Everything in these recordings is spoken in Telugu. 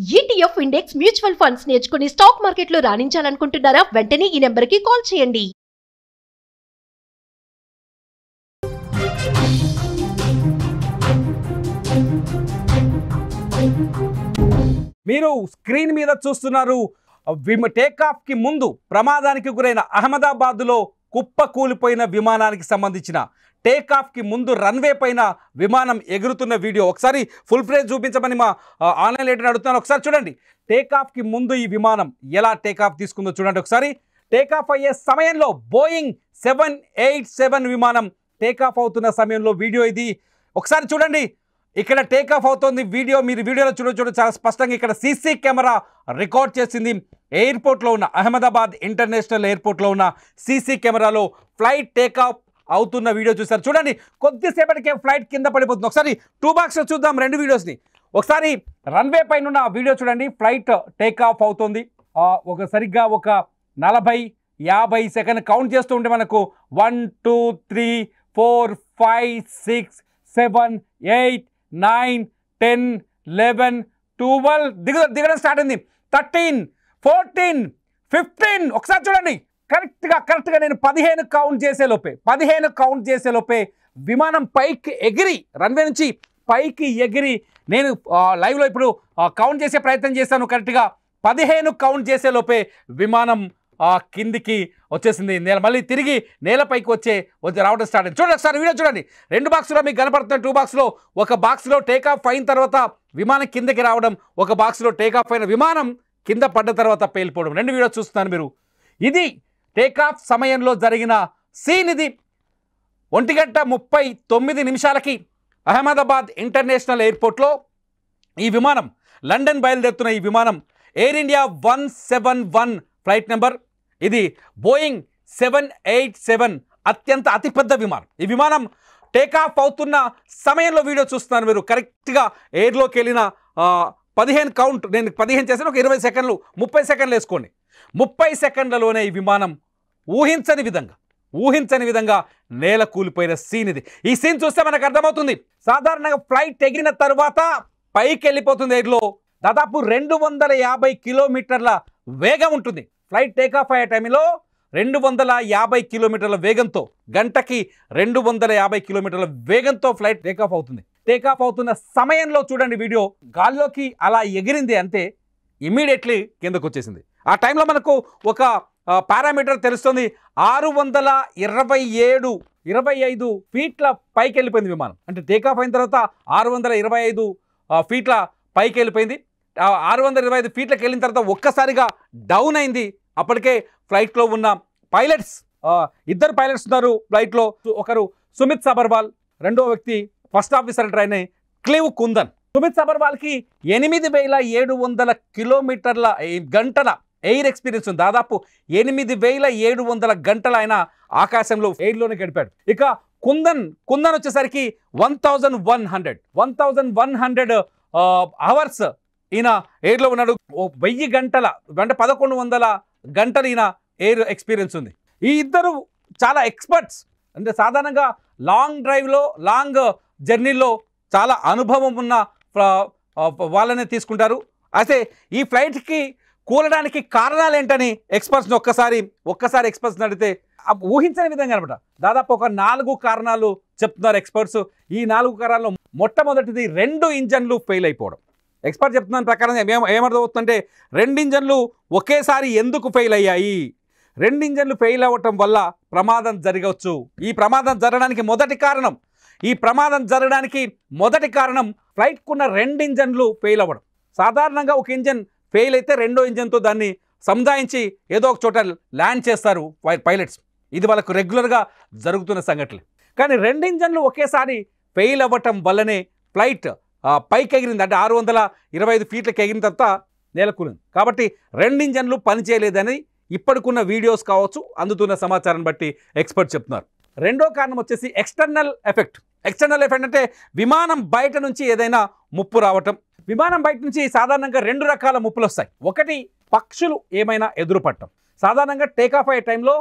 ETF ఇండెక్స్ మ్యూచువల్ ఫండ్స్ నేర్చుకుని స్టాక్ మార్కెట్లో రాణించాలనుకుంటున్నారా? వెంటనే ఈ నెంబర్కి కాల్ చేయండి. మీరు స్క్రీన్ మీద చూస్తున్నారు టేకాఫ్ కి ముందు ప్రమాదానికి గురైన అహ్మదాబాద్లో కుప్ప కూలిపోయిన విమానానికి సంబంధించిన టేకాఫ్ కి ముందు రన్వే పైన విమానం ఎగురుతున్న వీడియో ఒకసారి ఫుల్ ఫ్రేజ్ చూపించమని మా ఆన్లైన్ లెటర్ అడుగుతున్నాను. ఒకసారి చూడండి, టేకాఫ్ కి ముందు ఈ విమానం ఎలా టేకాఫ్ తీసుకుందో చూడండి. ఒకసారి టేకాఫ్ అయ్యే సమయంలో బోయింగ్ 787 విమానం టేకాఫ్ అవుతున్న సమయంలో వీడియో ఇది. ఒకసారి చూడండి, ఇక్కడ టేకాఫ్ అవుతోంది వీడియో. మీరు వీడియోలో చూడొచ్చు చాలా స్పష్టంగా ఇక్కడ సీసీ కెమెరా రికార్డ్ చేసింది. ఎయిర్పోర్ట్లో ఉన్న అహ్మదాబాద్ ఇంటర్నేషనల్ ఎయిర్పోర్ట్లో ఉన్న సీసీ కెమెరాలో ఫ్లైట్ టేకాఫ్ అవుతున్న వీడియో చూసారు. చూడండి, కొద్దిసేపటికే ఫ్లైట్ కింద పడిపోతుంది. ఒకసారి టూ బాక్స్లో చూద్దాం రెండు వీడియోస్ని. ఒకసారి రన్వే పైన ఉన్న వీడియో చూడండి, ఫ్లైట్ టేకాఫ్ అవుతుంది. సరిగ్గా ఒక 40-50 సెకండ్ కౌంట్ చేస్తూ ఉంటే మనకు 1 2 3 4 5 6 7 8 9 10 11 12 దిగడం స్టార్ట్ అయింది. 13 14 15 ఒకసారి చూడండి, కరెక్ట్గా నేను 15 కౌంట్ చేసే లోపే విమానం పైకి ఎగిరి రన్వే నుంచి పైకి ఎగిరి నేను లైవ్లో ఇప్పుడు కౌంట్ చేసే ప్రయత్నం చేశాను. కరెక్ట్గా 15 కౌంట్ చేసే లోపే విమానం కిందికి వచ్చేసింది. మళ్ళీ తిరిగి నేలపైకి రావడం స్టార్ట్ అయింది. చూడండి ఒకసారి వీడియో చూడండి. రెండు బాక్స్లో మీకు కనపడుతున్న టూ బాక్స్లో ఒక బాక్స్లో టేకాఫ్ అయిన తర్వాత విమానం కిందకి రావడం, ఒక బాక్స్లో టేకాఫ్ అయిన విమానం కింద పడ్డ తర్వాత పేలిపోవడం. రెండు వీడియో చూస్తున్నారు మీరు. ఇది టేకాఫ్ సమయంలో జరిగిన సీన్. ఇది 1:39 అహ్మదాబాద్ ఇంటర్నేషనల్ ఎయిర్పోర్ట్లో ఈ విమానం లండన్ బయలుదేరుతున్న ఈ విమానం ఎయిర్ ఇండియా 171 ఫ్లైట్ నెంబర్. ఇది బోయింగ్ 787 అతిపెద్ద విమానం. ఈ విమానం టేకాఫ్ అవుతున్న సమయంలో వీడియో చూస్తున్నారు మీరు. కరెక్ట్గా ఎయిర్లోకి వెళ్ళిన 15 కౌంట్ నేను 15 చేశాను. ఒక 20 సెకండ్లు 30 సెకండ్లు వేసుకోండి. 30 సెకండ్లలోనే ఈ విమానం ఊహించని విధంగా నేల కూలిపోయిన సీన్ ఇది. ఈ సీన్ చూస్తే మనకు అర్థమవుతుంది. సాధారణంగా ఫ్లైట్ ఎగిరిన తర్వాత పైకి వెళ్ళిపోతుంది ఎయిర్లో. దాదాపు 250 కిలోమీటర్ల వేగం ఉంటుంది. ఫ్లైట్ టేకాఫ్ అయ్యే టైంలో 250 కిలోమీటర్ల వేగంతో, గంటకి 250 కిలోమీటర్ల వేగంతో ఫ్లైట్ టేకాఫ్ అవుతుంది. టేకాఫ్ అవుతున్న సమయంలో చూడండి వీడియో, గాల్లోకి అలా ఎగిరింది అంతే, ఇమ్మీడియట్లీ కిందకు వచ్చేసింది. ఆ టైంలో మనకు ఒక పారామీటర్ తెలుస్తుంది. 625 ఫీట్ల పైకి వెళ్ళిపోయింది విమానం. అంటే టేకాఫ్ అయిన తర్వాత 625 ఫీట్ల పైకి వెళ్ళిపోయింది. 625 ఫీట్లకు వెళ్ళిన తర్వాత ఒక్కసారిగా డౌన్ అయింది. అప్పటికే ఫ్లైట్లో ఉన్న పైలట్స్, ఇద్దరు పైలట్స్ ఉన్నారు ఫ్లైట్లో. ఒకరు సుమిత్ సబర్వాల్, రెండో వ్యక్తి first officer train Clive Kundan. సుమిత్ సబర్వాల్కి 8700 కిలోమీటర్ల గంటల ఎయిర్ ఎక్స్పీరియన్స్ ఉంది. దాదాపు 8700 గంటలు ఆయన ఆకాశంలో ఎయిర్లోనే గడిపాడు. ఇక కుందన్ వచ్చేసరికి 1100 అవర్స్ ఈయన ఎయిర్లో ఉన్నాడు. 1000 గంటల అంటే 1100 గంటలు ఈయన ఎయిర్ ఎక్స్పీరియన్స్ ఉంది. ఈ ఇద్దరు చాలా ఎక్స్పర్ట్స్. అంటే సాధారణంగా లాంగ్ డ్రైవ్లో, లాంగ్ జర్నీలో చాలా అనుభవం ఉన్న వాళ్ళనే తీసుకుంటారు. అయితే ఈ ఫ్లైట్కి కూలడానికి కారణాలు ఏంటని ఎక్స్పర్ట్స్ని ఒక్కసారి ఎక్స్పర్ట్స్ని అడిగితే ఊహించని విధంగా అనమాట దాదాపు ఒక 4 కారణాలు చెప్తున్నారు ఎక్స్పర్ట్స్. ఈ 4 కారణాల్లో మొట్టమొదటిది 2 ఇంజన్లు ఫెయిల్ అయిపోవడం. ఎక్స్పర్ట్ చెప్తున్న ప్రకారం ఏమర్థమవుతుందంటే 2 ఇంజన్లు ఒకేసారి ఎందుకు ఫెయిల్ అయ్యాయి, 2 ఇంజన్లు ఫెయిల్ అవ్వటం వల్ల ప్రమాదం జరగవచ్చు. ఈ ప్రమాదం జరగడానికి మొదటి కారణం ఫ్లైట్కున్న 2 ఇంజన్లు ఫెయిల్ అవ్వడం. సాధారణంగా ఒక ఇంజన్ ఫెయిల్ అయితే రెండో ఇంజన్తో దాన్ని సంధాయించి ఏదో ఒక చోట ల్యాండ్ చేస్తారు పైలట్స్. ఇది వాళ్ళకు రెగ్యులర్గా జరుగుతున్న సంఘటనలు. కానీ 2 ఇంజన్లు ఒకేసారి ఫెయిల్ అవ్వటం వల్లనే ఫ్లైట్ పైకి ఎగిరింది. అంటే 625 ఫీట్లకు ఎగిరిన తర్వాత నేలకూలింది. కాబట్టి 2 ఇంజన్లు పనిచేయలేదని ఇప్పటికున్న వీడియోస్ కావచ్చు, అందుతున్న సమాచారాన్ని బట్టి ఎక్స్పర్ట్ చెప్తున్నారు. రెండో కారణం వచ్చేసి ఎక్స్టర్నల్ ఎఫెక్ట్ అంటే విమానం బయట నుంచి ఏదైనా ముప్పు రావటం. విమానం బయట నుంచి సాధారణంగా 2 రకాల ముప్పులు వస్తాయి. ఒకటి, పక్షులు ఏమైనా ఎదురుపడటం. సాధారణంగా టేకాఫ్ అయ్యే టైంలో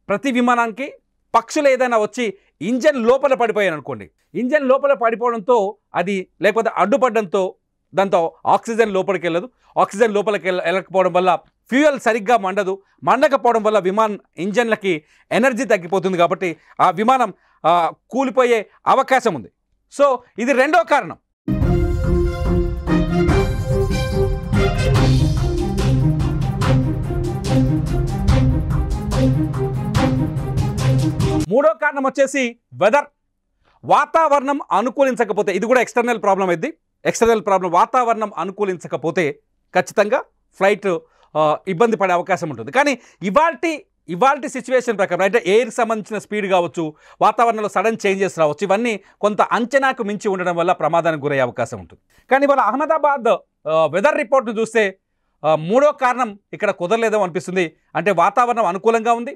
ప్రతి విమానానికి పక్షులు ఏదైనా వచ్చి ఇంజన్ లోపల పడిపోయాను అనుకోండి, ఇంజన్ లోపల పడిపోవడంతో అది లేకపోతే అడ్డుపడడంతో దాంతో ఆక్సిజన్ లోపలికి వెళ్ళదు. ఆక్సిజన్ లోపలికి వెళ్ళకపోవడం వల్ల ఫ్యూయల్ సరిగ్గా మండకపోవడం వల్ల విమానం ఇంజన్లకి ఎనర్జీ తగ్గిపోతుంది. కాబట్టి ఆ విమానం కూలిపోయే అవకాశం ఉంది. సో ఇది రెండో కారణం. మూడో కారణం వచ్చేసి వెదర్, వాతావరణం అనుకూలించకపోతే. ఇది కూడా ఎక్స్టర్నల్ ప్రాబ్లం అయింది. ఎక్స్టర్నల్ ప్రాబ్లం, వాతావరణం అనుకూలించకపోతే ఖచ్చితంగా ఫ్లైట్ ఇబ్బంది పడే అవకాశం ఉంటుంది. కానీ ఇవాల్టి సిచ్యువేషన్ ప్రకారం అంటే ఎయిర్కి సంబంధించిన స్పీడ్ కావచ్చు, వాతావరణంలో సడన్ చేంజెస్ రావచ్చు, ఇవన్నీ కొంత అంచనాకు మించి ఉండడం వల్ల ప్రమాదానికి గురయ్యే అవకాశం ఉంటుంది. కానీ ఇవాళ అహ్మదాబాద్ వెదర్ రిపోర్ట్ను చూస్తే మూడో కారణం ఇక్కడ కుదరలేదో అనిపిస్తుంది. అంటే వాతావరణం అనుకూలంగా ఉంది,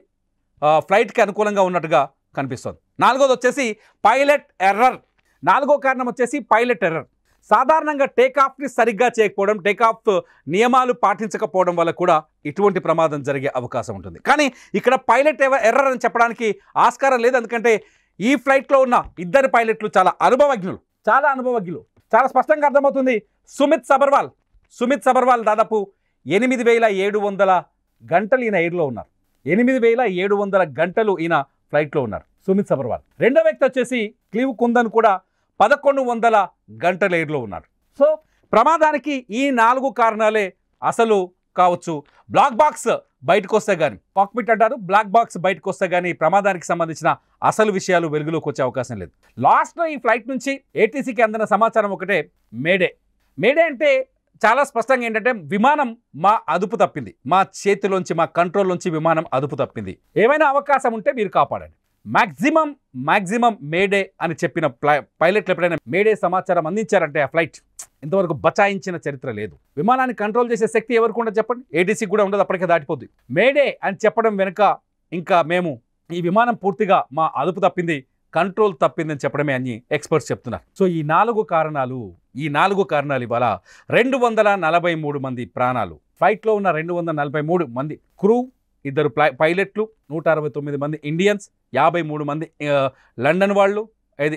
ఫ్లైట్కి అనుకూలంగా ఉన్నట్టుగా కనిపిస్తుంది. నాలుగోది వచ్చేసి పైలట్ ఎర్రర్. నాలుగో కారణం వచ్చేసి పైలట్ ఎర్రర్. సాధారణంగా టేకాఫ్ని సరిగ్గా చేయకపోవడం, టేకాఫ్ నియమాలు పాటించకపోవడం వల్ల కూడా ఇటువంటి ప్రమాదం జరిగే అవకాశం ఉంటుంది. కానీ ఇక్కడ పైలట్ ఎర్రర్ అని చెప్పడానికి ఆస్కారం లేదు. ఎందుకంటే ఈ ఫ్లైట్లో ఉన్న ఇద్దరు పైలట్లు చాలా అనుభవజ్ఞులు. చాలా స్పష్టంగా అర్థమవుతుంది. సుమిత్ సబర్వాల్ దాదాపు 8700 గంటలు ఈయన ఎయిర్లో ఉన్నారు. 8700 గంటలు ఈయన ఫ్లైట్లో ఉన్నారు సుమిత్ సబర్వాల్. రెండో వ్యక్తి వచ్చేసి క్లీవ్ కుందన్ కూడా 1100 గంటల ఎయిర్లో ఉన్నారు. సో ప్రమాదానికి ఈ 4 కారణాలే అసలు కావచ్చు. బ్లాక్ బాక్స్ బయటకు వస్తే కానీ, కాక్పిట్ అంటారు, బ్లాక్ బాక్స్ బయటకు వస్తే కానీ ప్రమాదానికి సంబంధించిన అసలు విషయాలు వెలుగులోకి వచ్చే అవకాశం లేదు. లాస్ట్లో ఈ ఫ్లైట్ నుంచి ఏటీసీకి అందిన సమాచారం ఒకటే, మేడే అంటే చాలా స్పష్టంగా ఏంటంటే విమానం మా అదుపు తప్పింది, మా చేతిలోంచి, మా కంట్రోల్లోంచి విమానం అదుపు తప్పింది, ఏమైనా అవకాశం ఉంటే మీరు కాపాడండి. మ్యాక్సిమం మేడే అని చెప్పిన పైలట్లు ఎప్పుడైనా మేడే సమాచారం అందించారంటే ఆ ఫ్లైట్ ఇంతవరకు బచాయించిన చరిత్ర లేదు. విమానాన్ని కంట్రోల్ చేసే శక్తి ఎవరికి ఉండదు చెప్పండి? ఏటీసీకి కూడా ఉండదు, అప్పటికే దాటిపోద్ది. మేడే అని చెప్పడం వెనుక ఇంకా మేము ఈ విమానం పూర్తిగా మా అదుపు తప్పింది, కంట్రోల్ తప్పిందని చెప్పడమే అని ఎక్స్పర్ట్స్ చెప్తున్నారు. సో ఈ 4 కారణాలు ఇవాళ 243 మంది ప్రాణాలు, ఫ్లైట్లో ఉన్న 243 మంది క్రూ, 2 పైలట్లు, 169 మంది ఇండియన్స్, 53 మంది లండన్ వాళ్ళు, 5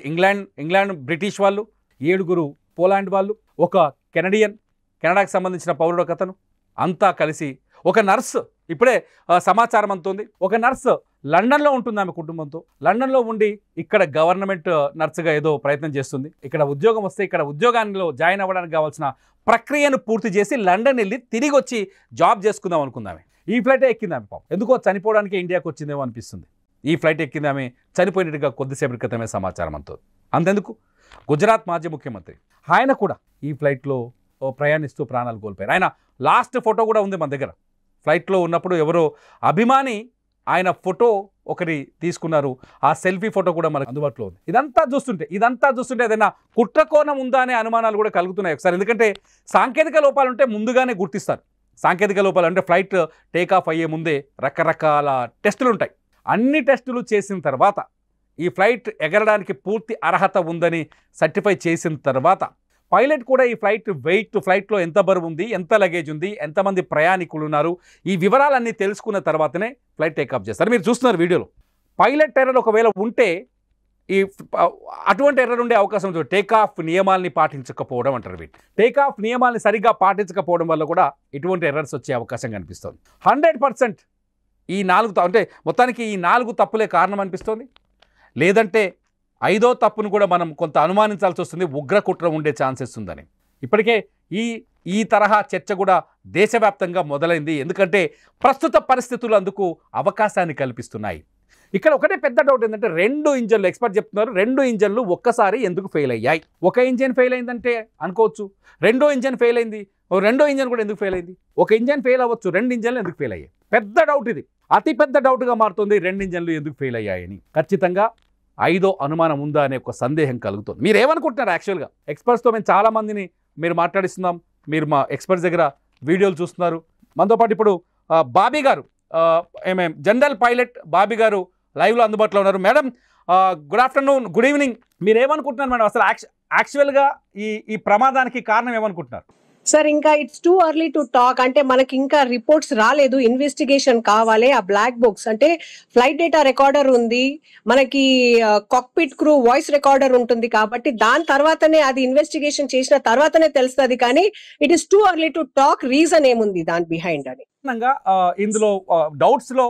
ఇంగ్లాండ్ బ్రిటిష్ వాళ్ళు, 7 పోలాండ్ వాళ్ళు, 1 కెనడాకి సంబంధించిన పౌరుడు ఒకతను, అంతా కలిసి ఒక నర్సు. ఇప్పుడే సమాచారం అంతుంది, ఒక నర్సు లండన్లో ఉంటుంది ఆమె కుటుంబంతో. లండన్లో ఉండి ఇక్కడ గవర్నమెంట్ నర్సుగా ఏదో ప్రయత్నం చేస్తుంది. ఇక్కడ ఉద్యోగం వస్తే ఇక్కడ ఉద్యోగాల్లో జాయిన్ అవ్వడానికి కావాల్సిన ప్రక్రియను పూర్తి చేసి లండన్ వెళ్ళి తిరిగి వచ్చి జాబ్ చేసుకుందాం అనుకుందామే. ఈ ఫ్లైటే ఎక్కిందామె. పాపం ఎందుకో చనిపోవడానికి ఇండియాకి వచ్చిందేమో అనిపిస్తుంది. ఈ ఫ్లైట్ ఎక్కిందామె చనిపోయినట్టుగా కొద్దిసేపటి క్రితమే సమాచారం అంతుంది. అంతెందుకు, గుజరాత్ మాజీ ముఖ్యమంత్రి ఆయన కూడా ఈ ఫ్లైట్లో ప్రయాణిస్తూ ప్రాణాలు కోల్పోయారు. ఆయన లాస్ట్ ఫోటో కూడా ఉంది మన దగ్గర. ఫ్లైట్లో ఉన్నప్పుడు ఎవరో అభిమాని ఆయన ఫోటో ఒకటి తీసుకున్నారు, ఆ సెల్ఫీ ఫోటో కూడా మనకు అందుబాటులో ఉంది. ఇదంతా చూస్తుంటే ఏదైనా కుట్రకోణం ఉందా అనే అనుమానాలు కూడా కలుగుతున్నాయి ఒకసారి. ఎందుకంటే సాంకేతిక లోపాలు ఉంటే ముందుగానే గుర్తిస్తారు. సాంకేతిక లోపాలు అంటే ఫ్లైట్ టేకాఫ్ అయ్యే ముందే రకరకాల టెస్టులు ఉంటాయి. అన్ని టెస్టులు చేసిన తర్వాత ఈ ఫ్లైట్ ఎగరడానికి పూర్తి అర్హత ఉందని సర్టిఫై చేసిన తర్వాత పైలట్ కూడా ఈ ఫ్లైట్లో ఎంత బరువు ఉంది, ఎంత లగేజ్ ఉంది, ఎంతమంది ప్రయాణికులు ఉన్నారు, ఈ వివరాలన్నీ తెలుసుకున్న తర్వాతనే ఫ్లైట్ టేకాఫ్ చేస్తారు. మీరు చూస్తున్నారు వీడియోలో. పైలట్ ఎర్రర్ ఒకవేళ ఉంటే అటువంటి ఎర్రర్ ఉండే అవకాశం ఉంటుంది. టేకాఫ్ నియమాల్ని పాటించకపోవడం అంటారు వీటి. టేకాఫ్ నియమాల్ని సరిగ్గా పాటించకపోవడం వల్ల కూడా ఇటువంటి ఎర్రర్స్ వచ్చే అవకాశం కనిపిస్తుంది. 100% ఈ 4 అంటే మొత్తానికి ఈ 4 తప్పులే కారణం అనిపిస్తుంది. లేదంటే 5వ తప్పును కూడా మనం కొంత అనుమానించాల్సి వస్తుంది, ఉగ్రకుట్ర ఉండే ఛాన్సెస్ ఉందని. ఇప్పటికే ఈ తరహా చర్చ కూడా దేశవ్యాప్తంగా మొదలైంది. ఎందుకంటే ప్రస్తుత పరిస్థితులు అందుకు అవకాశాన్ని కల్పిస్తున్నాయి. ఇక్కడ ఒకటే పెద్ద డౌట్ ఏంటంటే 2 ఇంజన్లు, ఎక్స్పర్ట్ చెప్తున్నారు 2 ఇంజన్లు ఒక్కసారి ఎందుకు ఫెయిల్ అయ్యాయి? ఒక ఇంజన్ ఫెయిల్ అయిందంటే అనుకోవచ్చు, 2వ ఇంజన్ ఫెయిల్ అయింది, 2వ ఇంజన్ కూడా ఎందుకు ఫెయిల్ అయింది? ఒక ఇంజన్ ఫెయిల్ అవ్వచ్చు, 2 ఇంజన్లు ఎందుకు ఫెయిల్ అయ్యాయి? పెద్ద డౌట్ ఇది, అతిపెద్ద డౌట్గా మారుతుంది. 2 ఇంజన్లు ఎందుకు ఫెయిల్ అయ్యాయని ఖచ్చితంగా 5వ అనుమానం ఉందా అనే ఒక సందేహం కలుగుతుంది. మీరు ఏమనుకుంటున్నారు? యాక్చువల్గా ఎక్స్పర్ట్స్తో మేము చాలామందిని మీరు మాట్లాడిస్తున్నాం, మీరు మా ఎక్స్పర్ట్స్ దగ్గర వీడియోలు చూస్తున్నారు. మనతో పాటు ఇప్పుడు బాబీ గారు, జనరల్ పైలట్ బాబీ గారు లైవ్లో అందుబాటులో ఉన్నారు. Madam, good afternoon, good evening. మీరు ఏమనుకుంటున్నారు మేడం? అసలు యాక్చువల్గా ఈ ప్రమాదానికి కారణం ఏమనుకుంటున్నారు? సార్ ఇంకా it's two early to talk. అంటే మనకి ఇంకా రిపోర్ట్స్ రాలేదు, ఇన్వెస్టిగేషన్ కావాలి. ఆ బ్లాక్ బాక్స్ అంటే ఫ్లైట్ డేటా రికార్డర్ ఉంది, మనకి కాక్పిట్ క్రూ వాయిస్ రికార్డర్ ఉంటుంది, కాబట్టి దాని తర్వాతనే అది ఇన్వెస్టిగేషన్ చేసిన తర్వాతనే తెలుస్తుంది. కానీ it is too early to talk reason ఏముంది దాని బిహైండ్ అని. ఇందులో డౌట్స్ లో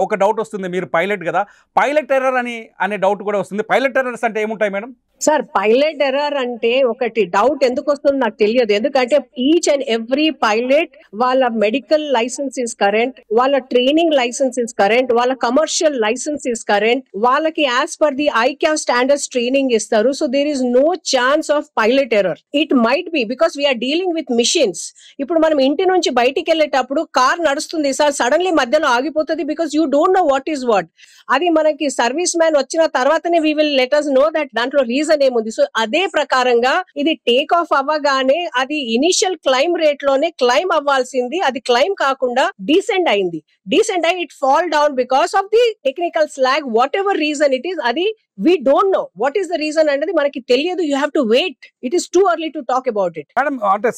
ఒక డౌట్ వస్తుంది, మీరు పైలట్ కదా, పైలట్ ఎర్రర్ అనే డౌట్ కూడా వస్తుంది. పైలట్ ఎర్రర్స్ అంటే ఏముంటాయి మేడం? సార్ పైలట్ ఎర్రర్ అంటే ఒకటి డౌట్ ఎందుకు వస్తుందో నాకు తెలియదు. ఎందుకంటే ఈచ్ అండ్ ఎవ్రీ పైలట్ వాళ్ళ మెడికల్ లైసెన్స్ ఇస్ కరెంట్, వాళ్ళ ట్రైనింగ్ లైసెన్స్ ఇస్ కరెంట్, వాళ్ళ కమర్షియల్ లైసెన్స్ ఇస్ కరెంట్, వాళ్ళకి as per the ICAO standards training ఇస్తారు. So there is no chance of pilot error. It might be because we are dealing with machines. ఇప్పుడు మనం ఇంటి నుంచి బయటికి వెళ్ళేటప్పుడు కార్ నడుస్తుంది సార్, సడన్లీ మధ్యలో ఆగిపోతుంది because you don't know what is what. అది మనకి సర్వీస్ మ్యాన్ వచ్చిన తర్వాతనే we will let us know that దాంట్లో రీజన్ ఏముంది. సో అదే ప్రకారంగా ఇది టేక్ ఆఫ్ అవ్వగానే అది ఇనిషియల్ క్లైమ్ రేట్ లోనే క్లైమ్ అవ్వాల్సింది, అది క్లైమ్ కాకుండా డీసెండ్ అయింది. డీసెండ్ అయి it fall down because of the technical snag, whatever reason it is. అది we don't know what is the reason అనేది మనకి తెలియదు. you have to wait. it is too early to talk about it. Madam అంటే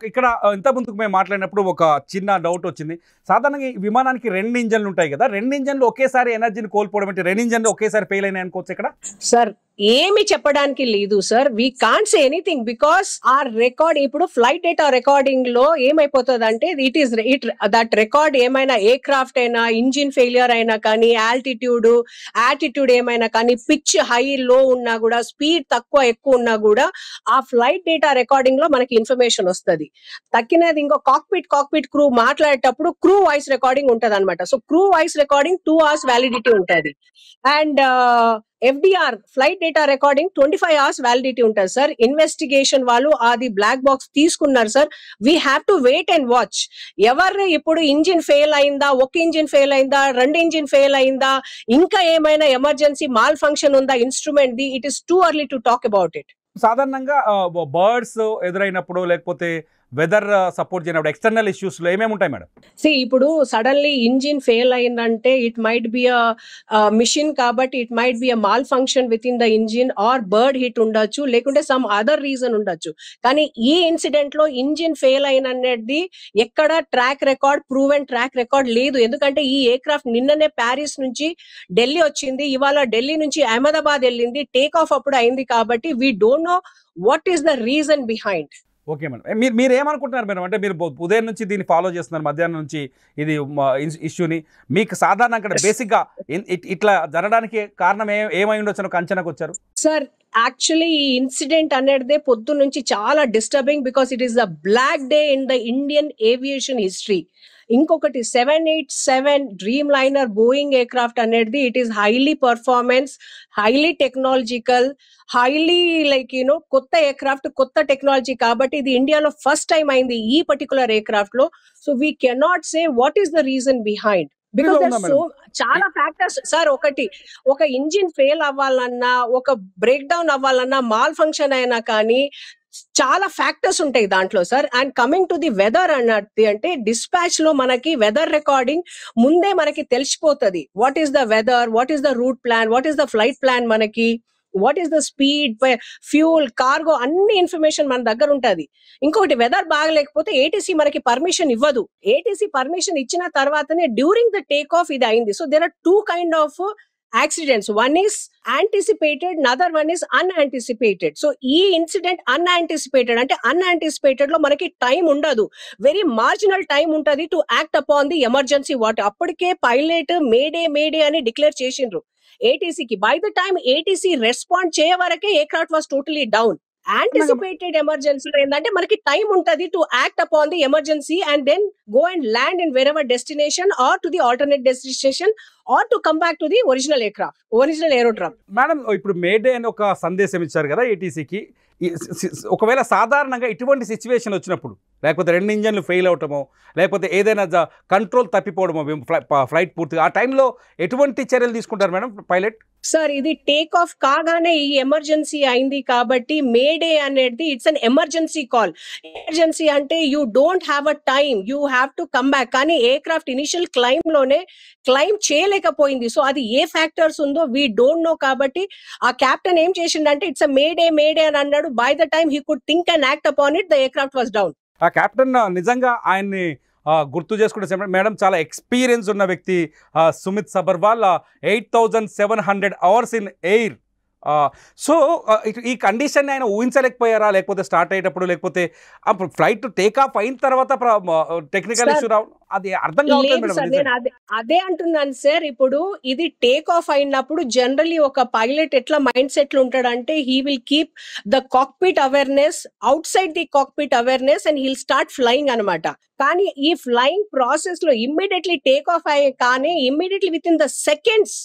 ఇక్కడ ఇంత ముందుకు మేము మాట్లాడినప్పుడు ఒక చిన్న డౌట్ వచ్చింది. సాధారణంగా ఈ విమానానికి 2 ఇంజన్లు ఉంటాయి కదా, 2 ఇంజన్లు ఒకేసారి ఎనర్జీని కోల్పోవడం అంటే 2 ఇంజన్లు ఒకేసారి ఫెయిల్ అయినాయి అనుకోవచ్చు ఇక్కడ? సార్ ఏమి చెప్పడానికి లేదు sir, we can't say anything because ఆ రికార్డ్ ఇప్పుడు ఫ్లైట్ డేటా రికార్డింగ్ లో ఏమైపోతుంది అంటే దట్ రికార్డ్ ఏమైనా ఎయిర్ క్రాఫ్ట్ అయినా, ఇంజిన్ ఫెయిలియర్ అయినా కానీ, యాటిట్యూడ్ ఏమైనా కానీ, పిచ్ హై లో ఉన్నా కూడా, స్పీడ్ తక్కువ ఎక్కువ ఉన్నా కూడా ఆ ఫ్లైట్ డేటా రికార్డింగ్ లో మనకి ఇన్ఫర్మేషన్ వస్తుంది. తక్కినది ఇంకో కాక్పిట్ క్రూ మాట్లాడేటప్పుడు క్రూ వాయిస్ రికార్డింగ్ ఉంటది అనమాట. So crew voice recording 2 hours validity ఉంటుంది. And FDR flight data recording 25 hours validity ఉంటుంది సార్. ఇన్వెస్టిగేషన్ వాళ్ళు అది బ్లాక్ బాక్స్ తీసుకున్నారు sir. We have to wait and watch. ఎవరు ఇప్పుడు ఇంజిన్ ఫెయిల్ అయిందా, ఒక ఇంజిన్ ఫెయిల్ అయిందా, 2 ఇంజిన్ ఫెయిల్ అయిందా, ఇంకా ఏమైనా ఎమర్జెన్సీ మాల్ ఫంక్షన్ ఉందా ఇన్స్ట్రుమెంట్ ది, it is too early to talk about it. సాధారణంగా బర్డ్స్ ఎదురైనప్పుడు లేకపోతే వెదర్ సపోర్ట్ చేయనప్పుడు ఎక్స్టర్నల్ ఇష్యూస్ లో ఏమేమి ఉంటాయి మేడం? ఇప్పుడు సడన్లీ ఇంజిన్ ఫెయిల్ అయిందంటే ఇట్ మైట్ బి మిషన్, కాబట్టి it might be malfunction within the engine or bird hit ఉండొచ్చు, లేకుంటే సమ్ అదర్ రీజన్ ఉండొచ్చు. కానీ ఈ ఇన్సిడెంట్ లో ఇంజిన్ ఫెయిల్ అయినది ఎక్కడ ప్రూవెన్ ట్రాక్ రికార్డ్ లేదు. ఎందుకంటే ఈ ఎయిర్ క్రాఫ్ట్ నిన్ననే ప్యారిస్ నుంచి ఢిల్లీ వచ్చింది, ఇవాళ ఢిల్లీ నుంచి అహ్మదాబాద్ వెళ్ళింది, టేక్ ఆఫ్ అప్పుడు అయింది. కాబట్టి we don't know what is the reason behind. Okay madam, మీరు ఏమనుకుంటున్నారు మేడం? అంటే మీరు ఉదయం నుంచి దీన్ని ఫాలో చేస్తున్నారు, మధ్యాహ్నం నుంచి ఇది ఇష్యూని, మీకు సాధారణ అక్కడ బేసిక్గా ఇట్లా జరగడానికి కారణం ఏమై ఉండొచ్చు ఒక అంచనాకు వచ్చారు? సార్ యాక్చువల్లీ ఈ ఇన్సిడెంట్ అనేది పొద్దు నుంచి చాలా disturbing because it is the black day in the Indian aviation history. ఇంకొకటి 787 Dreamliner Boeing aircraft అనేది it is highly performance, highly technological, highly కొత్త ఎయిర్ క్రాఫ్ట్, కొత్త టెక్నాలజీ. కాబట్టి ఇది ఇండియాలో ఫస్ట్ టైం అయింది ఈ పర్టికులర్ ఎయిర్ క్రాఫ్ట్ లో. So we cannot say what is the reason behind because so చాలా ఫ్యాక్టర్స్ సార్. ఒక ఇంజిన్ ఫెయిల్ అవ్వాలన్నా, ఒక బ్రేక్ డౌన్ అవ్వాలన్నా, మాల్ ఫంక్షన్ అయినా కానీ చాలా ఫ్యాక్టర్స్ ఉంటాయి దాంట్లో sir. And coming to the weather అన్నది అంటే డిస్పాచ్ లో మనకి వెదర్ రికార్డింగ్ ముందే మనకి తెలిసిపోతుంది. What is the weather, what is the route plan, what is the flight plan, మనకి what is the speed, fuel, cargo, అన్ని ఇన్ఫర్మేషన్ మన దగ్గర ఉంటది. ఇంకొకటి వెదర్ బాగలేకపోతే ఏటీసీ మనకి పర్మిషన్ ఇవ్వదు. ఏటీసీ పర్మిషన్ ఇచ్చిన తర్వాతనే డ్యూరింగ్ ద టేక్ ఆఫ్ ఇది అయింది. So there are 2 kinds of accidents. One is anticipated, another one is unanticipated. So ఈ ఇన్సిడెంట్ అన్ఆంటిసిపేటెడ్ అంటే అన్ఆంటిసిపేటెడ్ లో మనకి టైం ఉండదు, వెరీ మార్జినల్ టైం ఉంటది to act upon the emergency. అప్పటికే పైలట్ మేడే అని డిక్లేర్ చేసిండ్రు ఏటీసీకి. By the time ATC respond చేయవరకే aircraft was totally down. Anticipated emergency ఏంటంటే మనకి టైం ఉంటది to act upon the emergency and then go and land in wherever destination or to the alternate destination or to come back to the original aircraft, original aerodrome. Madam ఇప్పుడు మేడే అని ఒక సందేశం ఇచ్చారు కదా ఏటీసీకి. ఒకవేళ సాధారణంగా ఇటువంటి సిచ్యువేషన్ వచ్చినప్పుడు, లేకపోతే 2 ఇంజన్లు ఫెయిల్ అవటమో, లేకపోతే ఏదైనా కంట్రోల్ తప్పిపోవడమో ఫ్లైట్ పూర్తిగా, ఆ టైంలో ఎటువంటి చర్యలు తీసుకుంటారు మేడం పైలట్? సార్ ఇది టేక్ ఆఫ్ కాగానే ఈ ఎమర్జెన్సీ అయింది కాబట్టి మేడే అనేది it's an emergency call. Emergency అంటే you don't have a time, you have to come back. కానీ ఎయిర్ క్రాఫ్ట్ ఇనిషియల్ క్లైమ్ లోనే క్లైమ్ చేయలేకపోయింది. సో అది ఏ ఫ్యాక్టర్స్ ఉందో వీ డోంట్ నో. కాబట్టి ఆ కెప్టెన్ ఏం చేసిండంటే ఇట్స్ అ మేడే అని అన్నాడు. By the time he could think and act upon it, the aircraft was down. ఆ కెప్టెన్ నిజంగా ఆయన్ని గుర్తు చేసుకుంటే మేడం చాలా ఎక్స్పీరియన్స్ ఉన్న వ్యక్తి Sumit Sabharwal 8,700 hours in air. So ఈ కండిషన్ ఆయన ఊహించలేకపోయారా, లేకపోతే స్టార్ట్ అయ్యేటప్పుడు, లేకపోతే ఫ్లైట్ టేక్ ఆఫ్ అయిన తర్వాత టెక్నికల్ ఇష్యూ రావడం అది అర్థం కావట్లేదు. నేను అదే అంటున్నాను సార్. ఇప్పుడు ఇది టేక్ ఆఫ్ అయినప్పుడు జనరలీ ఒక పైలట్ ఎట్లా మైండ్ సెట్ లో ఉంటాడంటే he will keep the cockpit awareness outside the cockpit awareness and he'll start flying అనమాట. కానీ ఈ ఫ్లయింగ్ ప్రాసెస్ లో ఇమ్మీడియట్లీ టేక్ ఆఫ్ అయ్యే కానీ immediately within the seconds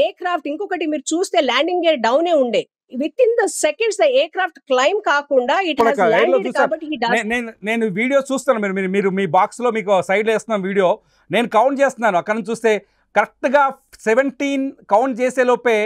aircraft, ఇంకొకటి మీరు చూస్తే ల్యాండింగ్ గేర్ డౌనే ఉండే, within the seconds the aircraft climb కాకుండా ఇట్ హస్ ల్యాండెడ్. కాబట్టి నేను వీడియో చూస్తాను, మీరు మీ బాక్స్ లో మీకు సైడ్ లో వేస్తున్నాం వీడియో, నేను కౌంట్ చేస్తున్నాను. అక్కడ నుంచి చూస్తే కరెక్ట్ గా 17 కౌంట్ చేసే లోపే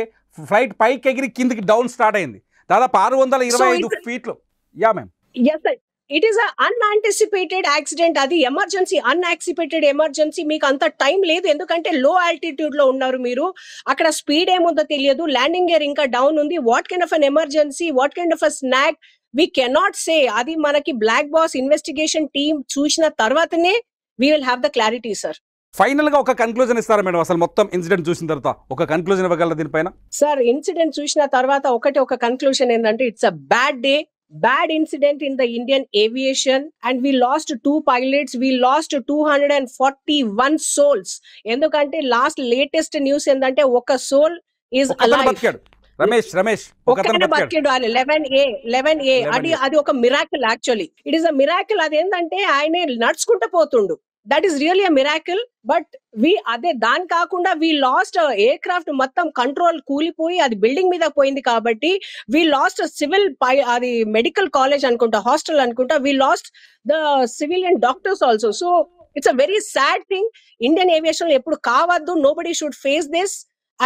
ఫ్లైట్ పైకి ఎగిరి కిందికి డౌన్ స్టార్ట్ అయింది, దాదాపు 625 ఫీట్లు. Yeah ma'am. yes sir, it is a unanticipated accident. అది ఎమర్జెన్సీ, అన్ఆక్సిపేటెడ్ ఎమర్జెన్సీ. మీకు అంత టైం లేదు, ఎందుకంటే లో ఆల్టిట్యూడ్ లో ఉన్నారు మీరు, అక్కడ స్పీడ్ ఏముందో తెలియదు, ల్యాండింగ్ గేర్ ఇంకా డౌన్ ఉంది. What kind of an emergency, what kind of a snag we cannot say. అది మనకి బ్లాక్ బాక్స్ ఇన్వెస్టిగేషన్ టీమ్ చూసిన తర్వాతనే we will have the clarity sir. Final గా ఒక కన్క్లూజన్ ఇస్తారా మేడం? అసలు మొత్తం ఇన్సిడెంట్ చూసిన తర్వాత ఒక కన్క్లూజన్ ఇవ్వగలరా దీనిపైన? సార్ ఇన్సిడెంట్ చూసిన తర్వాత ఒక కన్క్లూషన్ ఏంటంటే it's a bad day, bad incident in the Indian aviation, and we lost 2 pilots, we lost 241 souls. ఎందుకంటే లాస్ట్ లేటెస్ట్ న్యూస్ ఏంటంటే ఒక సోల్ is alive. రమేష్ ఒకనే బతికాడు. 11A అది ఒక miracle. Actually it is a miracle. అది ఏంటంటే ఆయన నడుచుకుంటూ పోతుండు, that is really a miracle. But అదే దాని కాకుండా వి లాస్ట్ ఎయిర్ క్రాఫ్ట్ మొత్తం కంట్రోల్ కూలిపోయి అది బిల్డింగ్ మీద పోయింది. కాబట్టి వి లాస్ట్ సివిల్, అది మెడికల్ కాలేజ్ అనుకుంటా, హాస్టల్ అనుకుంటా, we lost the civilian doctors also. So it's a very sad thing. Indian aviation లో ఎప్పుడు కావద్దు. Nobody should face this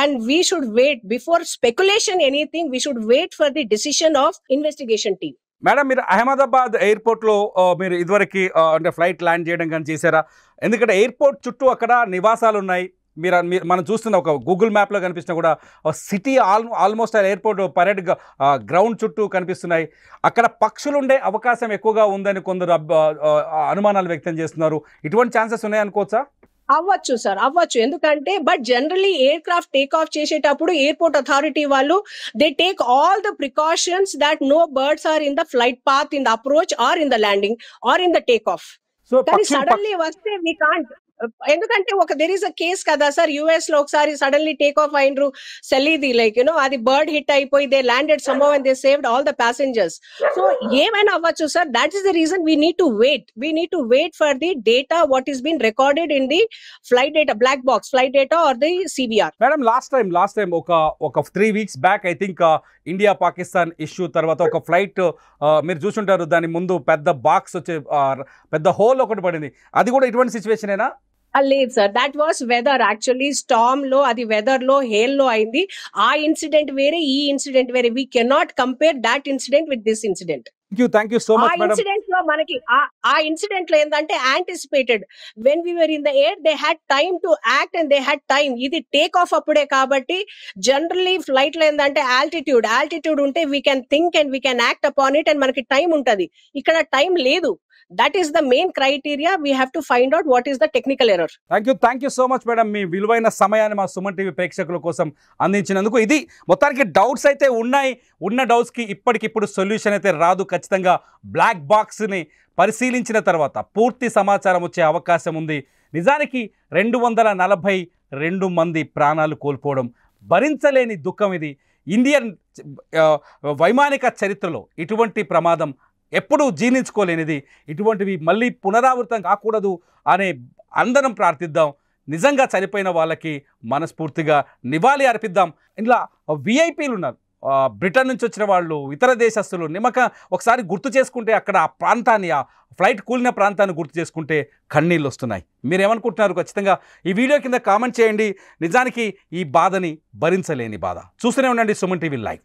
and we should wait before speculation anything. We should wait for the decision of investigation team. Madam, మీరు అహ్మదాబాద్ ఎయిర్పోర్ట్ లో మీరు ఇదివరకు అంటే ఫ్లైట్ ల్యాండ్ చేయడం కానీ చేశారా? ఎందుకంటే ఎయిర్పోర్ట్ చుట్టూ అక్కడ నివాసాలు ఉన్నాయి. మనం చూస్తున్న ఒక గూగుల్ మ్యాప్ లో కనిపిస్తున్న కూడా city almost airport parade ground చుట్టూ కనిపిస్తున్నాయి. అక్కడ పక్షులు ఉండే అవకాశం ఎక్కువగా ఉందని కొందరు అనుమానాలు వ్యక్తం చేస్తున్నారు. ఇటువంటి ఛాన్సెస్ ఉన్నాయనుకోవచ్చా? అవ్వచ్చు సార్, అవ్వచ్చు. ఎందుకంటే but generally aircraft take off చేసేటప్పుడు ఎయిర్పోర్ట్ అథారిటీ వాళ్ళు they take all the precautions that no birds are in the flight path, in the approach or in the landing or in the take off. కానీ సడన్లీ వస్తే వి కాంట్. ఎందుకంటే దెర్ ఇస్ అ కేస్ కదా సార్, యుఎస్ లో ఒకసారి సడన్లీ టేక్ ఆఫ్ అయినరు సెల్లీది, లైక్ అది బర్డ్ హిట్ అయిపోయి they landed somehow and they saved all the passengers. So ఏమైనా అవ్వచ్చు sir. That is the reason we need to wait for the data what is been recorded in the flight data, black box flight data or the CBR. Madam, last time ఒక 3 weeks back I think India Pakistan issue తర్వాత ఒక ఫ్లైట్ మీరు చూసుంటారు, దాని ముందు పెద్ద బాక్స్ వచ్చే పెద్ద హోల్ ఒకటి పడింది. అది కూడా ఇటువంటి సిచ్యువేషన్ ఏనా? లేదు sir, that was weather. Actually storm లో, అది వెదర్ లో, హేల్ లో అయింది. ఆ ఇన్సిడెంట్ వేరే, ఈ ఇన్సిడెంట్ వేరే. We cannot compare that incident with this incident. Thank you so much madam. Incident లో మనకి ఆ ఇన్సిడెంట్ లో ఏంటంటే anticipated, when we were in the air they had time to act and they had time. ఇది టేక్ ఆఫ్ అప్పుడే. కాబట్టి జనరల్లీ ఫ్లైట్ లో ఏంటంటే ఆల్టిట్యూడ్ ఉంటే we can think and we can act upon it and మనకి టైం ఉంటది. ఇక్కడ టైం లేదు. That is the main criteria. We have to find out what is the technical error. Thank you so much madam. మీ విలువైన సమయాన్ని మా సుమన్ టీవీ ప్రేక్షకుల కోసం అందించినందుకు. ఇది మొత్తానికి డౌట్స్ అయితే ఉన్నాయి. ఉన్న డౌట్స్కి ఇప్పటికిప్పుడు సొల్యూషన్ అయితే రాదు. ఖచ్చితంగా బ్లాక్ బాక్స్ని పరిశీలించిన తర్వాత పూర్తి సమాచారం వచ్చే అవకాశం ఉంది. నిజానికి 242 మంది ప్రాణాలు కోల్పోవడం భరించలేని దుఃఖం ఇది. ఇండియన్ వైమానిక చరిత్రలో ఇటువంటి ప్రమాదం ఎప్పుడూ జీర్ణించుకోలేనిది. ఇటువంటివి మళ్ళీ పునరావృతం కాకూడదు అనే అందరం ప్రార్థిద్దాం. నిజంగా చనిపోయిన వాళ్ళకి మనస్ఫూర్తిగా నివాళి అర్పిద్దాం. ఇలా విఐపీలు ఉన్నారు, బ్రిటన్ నుంచి వచ్చిన వాళ్ళు, ఇతర దేశస్తులు. ఒకసారి గుర్తు చేసుకుంటే అక్కడ ఆ ప్రాంతాన్ని, ఆ ఫ్లైట్ కూలిన ప్రాంతాన్ని గుర్తు చేసుకుంటే కన్నీళ్ళు వస్తున్నాయి. మీరేమనుకుంటున్నారు? ఖచ్చితంగా ఈ వీడియో కింద కామెంట్ చేయండి. నిజానికి ఈ బాధని భరించలేని బాధ. చూస్తూనే ఉండండి సుమన్ టీవీ లైవ్.